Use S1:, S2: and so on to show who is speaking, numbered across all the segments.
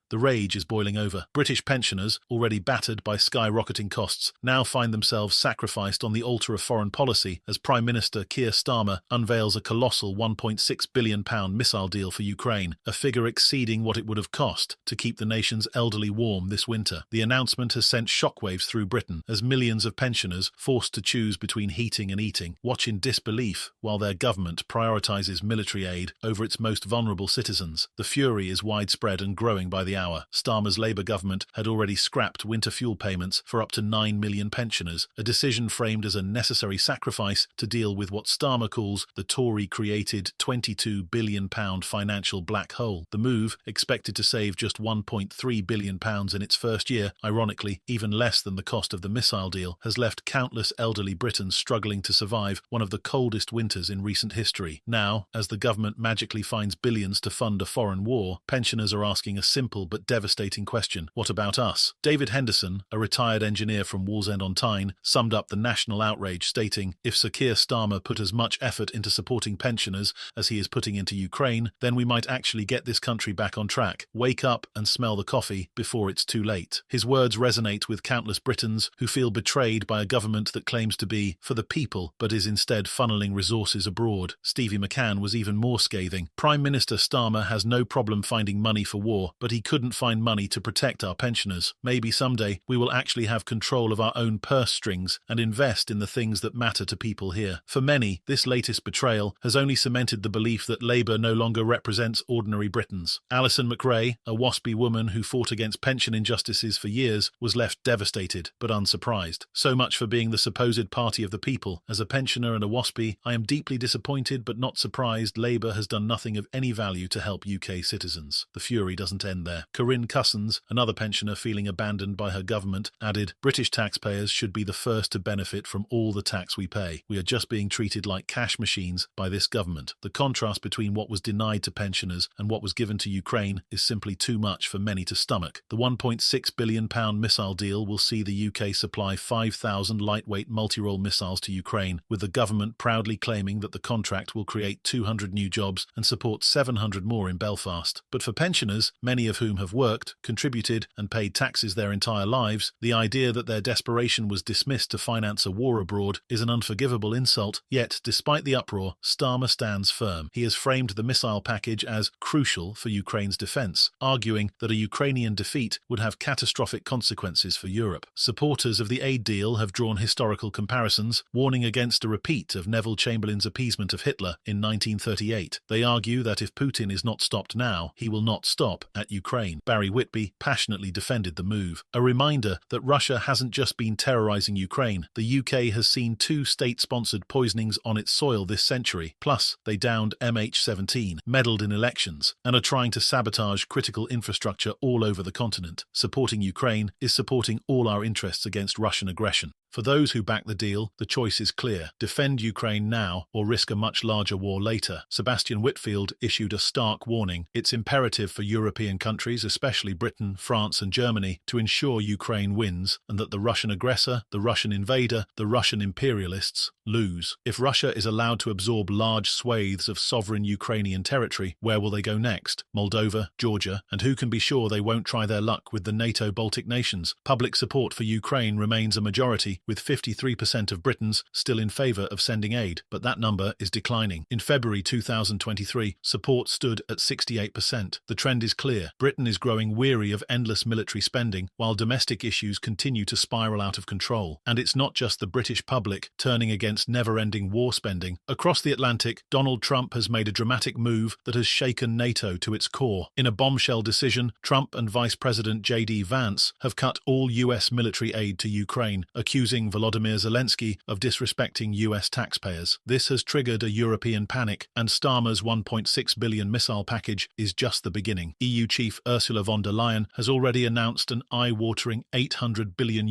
S1: The rage is boiling over. British pensioners, already battered by skyrocketing costs, now find themselves sacrificed on the altar of foreign policy as Prime Minister Keir Starmer unveils a colossal £1.6 billion missile deal for Ukraine, a figure exceeding what it would have cost to keep the nation's elderly warm this winter. The announcement has sent shockwaves through Britain as millions of pensioners, forced to choose between heating and eating, watch in disbelief while their government prioritises military aid over its most vulnerable citizens. The fury is widespread and growing by the hour. Starmer's Labour government had already scrapped winter fuel payments for up to 9 million pensioners, a decision framed as a necessary sacrifice to deal with what Starmer calls the Tory-created £22 billion financial black hole. The move, expected to save just £1.3 billion in its first year, ironically even less than the cost of the missile deal, has left countless elderly Britons struggling to survive one of the coldest winters in recent history. Now, as the government magically finds billions to fund a foreign war, pensioners are asking a simple but devastating question: what about us? David Henderson, a retired engineer from Wallsend-on-Tyne, summed up the national outrage, stating, "If Sir Keir Starmer put as much effort into supporting pensioners as he is putting into Ukraine, then we might actually get this country back on track. Wake up and smell the coffee before it's too late." His words resonate with countless Britons who feel betrayed by a government that claims to be for the people but is instead funneling resources abroad. Stevie McCann was even more scathing. "Prime Minister Starmer has no problem finding money for war, but he couldn't find money to protect our pensioners. Maybe someday we will actually have control of our own purse strings and invest in the things that matter to people here." For many, this latest betrayal has only cemented the belief that Labour no longer represents ordinary Britons. Alison McRae, a waspy woman who fought against pension injustices for years, was left devastated but unsurprised. "So much for being the supposed party of the people. As a pensioner and a waspie, I am deeply disappointed but not surprised Labour has done nothing of any value to help UK citizens." The fury doesn't end there. Corinne Cussons, another pensioner feeling abandoned by her government, added, "British taxpayers should be the first to benefit from all the tax we pay. We are just being treated like cash machines by this government. The contrast between what was denied to pensioners and what was given to Ukraine is simply too much for many to stomach." The £1.6 billion missile deal will see the UK supply 5,000 lightweight multi-role missiles to Ukraine, with the government proudly claiming that the contract will create 200 new jobs and support 700 more in Belfast. But for pensioners, many of whom have worked, contributed and paid taxes their entire lives, the idea that their desperation was dismissed to finance a war abroad is an unforgivable insult. Yet, despite the uproar, Starmer stands firm. He has framed the missile package as crucial for Ukraine's defence, arguing that a Ukrainian defeat would have catastrophic consequences for Europe. Supporters of the aid deal have drawn historical comparisons, warning against a repeat of Neville Chamberlain's appeasement of Hitler in 1938. They argue that if Putin is not stopped now, he will not stop at Ukraine. Barry Whitby passionately defended the move. A reminder that Russia hasn't just been terrorising Ukraine. The UK has seen 2 state-sponsored poisonings on its soil this century. Plus, they downed MH17, meddled in elections, and are trying to sabotage critical infrastructure all over the continent. Supporting Ukraine is supporting all our interests against Russian aggression. For those who back the deal, the choice is clear: defend Ukraine now or risk a much larger war later. Sebastian Whitfield issued a stark warning. "It's imperative for European countries, especially Britain, France and Germany, to ensure Ukraine wins and that the Russian aggressor, the Russian invader, the Russian imperialists lose. If Russia is allowed to absorb large swathes of sovereign Ukrainian territory, where will they go next? Moldova, Georgia, and who can be sure they won't try their luck with the NATO Baltic nations?" Public support for Ukraine remains a majority, with 53% of Britons still in favour of sending aid, but that number is declining. In February 2023, support stood at 68%. The trend is clear. Britain is growing weary of endless military spending, while domestic issues continue to spiral out of control. And it's not just the British public turning against never-ending war spending. Across the Atlantic, Donald Trump has made a dramatic move that has shaken NATO to its core. In a bombshell decision, Trump and Vice President J.D. Vance have cut all US military aid to Ukraine, accusing Volodymyr Zelensky of disrespecting US taxpayers. This has triggered a European panic, and Starmer's £1.6 billion missile package is just the beginning. EU Chief Ursula von der Leyen has already announced an eye-watering €800 billion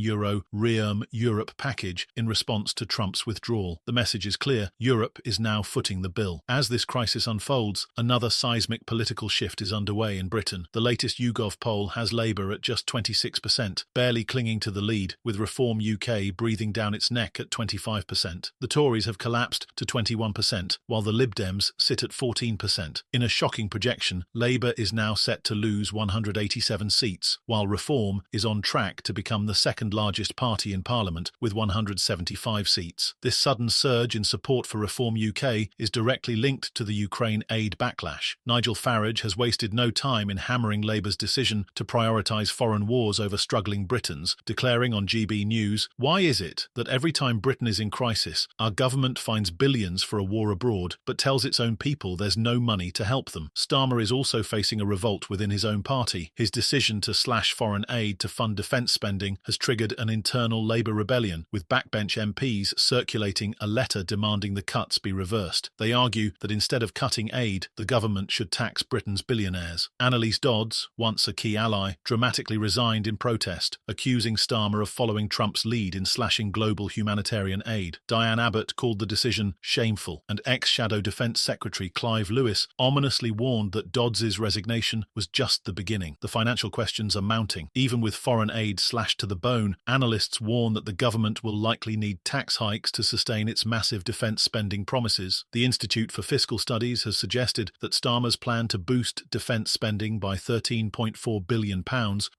S1: Rearm Europe package in response to Trump's withdrawal. The message is clear: Europe is now footing the bill. As this crisis unfolds, another seismic political shift is underway in Britain. The latest YouGov poll has Labour at just 26%, barely clinging to the lead, with Reform UK breathing down its neck at 25%. The Tories have collapsed to 21%, while the Lib Dems sit at 14%. In a shocking projection, Labour is now set to lose 187 seats, while Reform is on track to become the second largest party in Parliament with 175 seats. This sudden surge in support for Reform UK is directly linked to the Ukraine aid backlash. Nigel Farage has wasted no time in hammering Labour's decision to prioritise foreign wars over struggling Britons, declaring on GB News, "Why is it that every time Britain is in crisis, our government finds billions for a war abroad, but tells its own people there's no money to help them?" Starmer is also facing a revolt within his own party. His decision to slash foreign aid to fund defence spending has triggered an internal Labour rebellion, with backbench MPs circulating a letter demanding the cuts be reversed. They argue that instead of cutting aid, the government should tax Britain's billionaires. Annalise Dodds, once a key ally, dramatically resigned in protest, accusing Starmer of following Trump's lead in slashing global humanitarian aid. Diane Abbott called the decision shameful, and ex-Shadow Defence Secretary Clive Lewis ominously warned that Dodds's resignation was just the beginning. The financial questions are mounting. Even with foreign aid slashed to the bone, analysts warn that the government will likely need tax hikes to sustain its massive defence spending promises. The Institute for Fiscal Studies has suggested that Starmer's plan to boost defence spending by £13.4 billion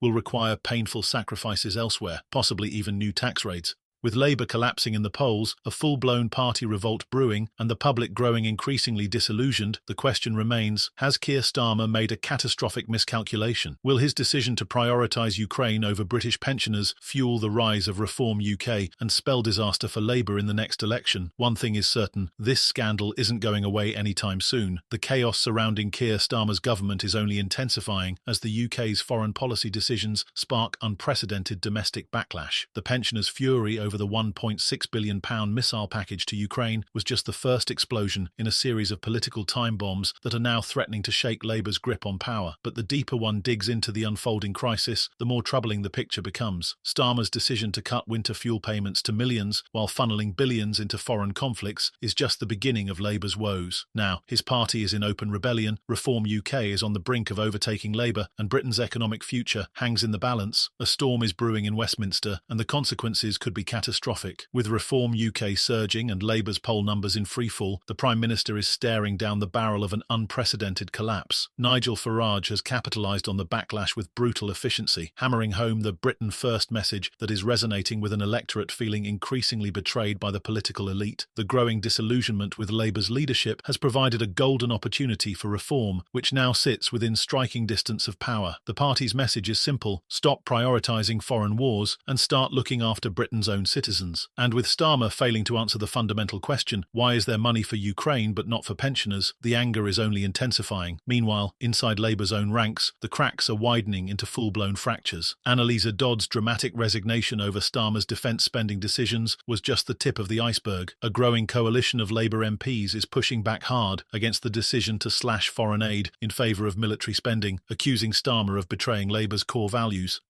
S1: will require painful sacrifices elsewhere, possibly even new tax rates. With Labour collapsing in the polls, a full-blown party revolt brewing, and the public growing increasingly disillusioned, the question remains, has Keir Starmer made a catastrophic miscalculation? Will his decision to prioritise Ukraine over British pensioners fuel the rise of Reform UK and spell disaster for Labour in the next election? One thing is certain, this scandal isn't going away anytime soon. The chaos surrounding Keir Starmer's government is only intensifying as the UK's foreign policy decisions spark unprecedented domestic backlash. The pensioners' fury over the £1.6 billion missile package to Ukraine was just the first explosion in a series of political time bombs that are now threatening to shake Labour's grip on power. But the deeper one digs into the unfolding crisis, the more troubling the picture becomes. Starmer's decision to cut winter fuel payments to millions while funneling billions into foreign conflicts is just the beginning of Labour's woes. Now, his party is in open rebellion, Reform UK is on the brink of overtaking Labour, and Britain's economic future hangs in the balance. A storm is brewing in Westminster, and the consequences could be catastrophic. With Reform UK surging and Labour's poll numbers in freefall, the Prime Minister is staring down the barrel of an unprecedented collapse. Nigel Farage has capitalised on the backlash with brutal efficiency, hammering home the Britain First message that is resonating with an electorate feeling increasingly betrayed by the political elite. The growing disillusionment with Labour's leadership has provided a golden opportunity for reform, which now sits within striking distance of power. The party's message is simple: stop prioritising foreign wars and start looking after Britain's own citizens. And with Starmer failing to answer the fundamental question, why is there money for Ukraine but not for pensioners, the anger is only intensifying. Meanwhile, inside Labour's own ranks, the cracks are widening into full-blown fractures. Annalise Dodds' dramatic resignation over Starmer's defence spending decisions was just the tip of the iceberg. A growing coalition of Labour MPs is pushing back hard against the decision to slash foreign aid in favour of military spending, accusing Starmer of betraying Labour's core values.